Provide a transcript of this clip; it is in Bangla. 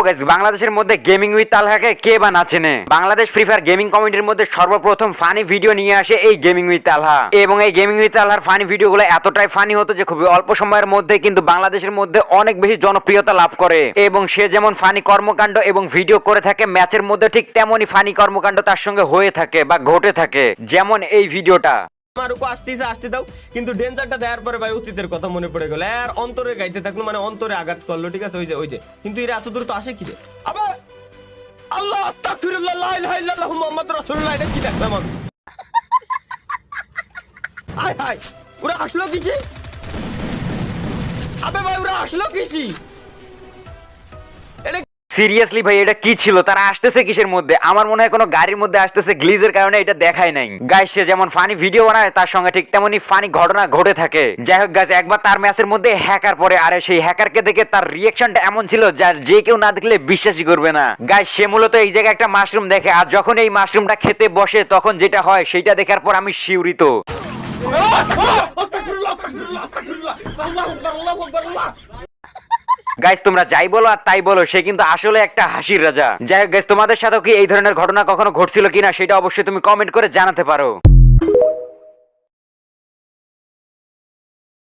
গাইস, বাংলাদেশের মধ্যে গেমিং উইথ তালহাকে কে বা না চেনে? বাংলাদেশ ফ্রি ফায়ার গেমিং কমিউনিটির মধ্যে সর্বপ্রথম ফানি ভিডিও নিয়ে আসে এই গেমিং উইথ তালহা, এবং এই গেমিং উইথ তালহার ফানি ভিডিওগুলো এতটাই ফানি হতো যে খুবই অল্প সময়ের মধ্যে কিন্তু বাংলাদেশের মধ্যে অনেক বেশি জনপ্রিয়তা লাভ করে। এবং সে যেমন ফানি কর্মকাণ্ড এবং ভিডিও করে থাকে ম্যাচের মধ্যে, ঠিক তেমনই ফানি কর্মকাণ্ড তার সঙ্গে হয়ে থাকে বা ঘটে থাকে, যেমন এই ভিডিওটা। আমার আসতে দাও, কিন্তু ডেঞ্জারটা দেওয়ার পরে ভাই অতীতের কথা মনে পড়ে গেল। আর অন্তরে গাইতে থাকলো, মানে অন্তরে আঘাত করলো। ঠিক আছে, ওই যে কিন্তু এরা এত দূর তো আসে কি রে? আবার আল্লাহ আস্তাগফিরুল্লাহ লা ইলাহা ইল্লাল্লাহু মুহাম্মাদুর রাসূলুল্লাহ, এটা কি দেখলাম আমি? আয় হায়, ওরা আসলো কিছে? আবে ভাই ওরা আসলো কিছি? সিরিয়াসলি ভাই, এটা কি ছিল? তারা আসতেছে কিসের মধ্যে? আমার মনে হয় কোনো গাড়ির মধ্যে আসতেছে, গ্লিজের কারণে এটা দেখায় নাই। গাইস, সে যেমন ফানি ভিডিও বানায় তার সঙ্গে ঠিক তেমনই ফানি ঘটনা ঘটে থাকে। যাই হোক গাইস, একবার তার ম্যাচের মধ্যে হ্যাকার পড়ে, আরে সেই হ্যাকারকে দেখে তার রিঅ্যাকশনটা এমন ছিল যার যে কেউ না দেখলে বিশ্বাসই করবে না। গাইস, সে মূলত এই জায়গায় একটা মাশরুম দেখে, আর যখন এই মাশরুমটা খেতে বসে তখন যেটা হয় সেটা দেখার পর আমি শিউরিত। গাইস, তোমরা যাই বলো আর তাই বলো, সে কিন্তু আসলে একটা হাসির রাজা। যাই হোক গাইস, তোমাদের সাথেও কি এই ধরনের ঘটনা কখনো ঘটছিল কিনা সেটা অবশ্যই তুমি কমেন্ট করে জানাতে পারো।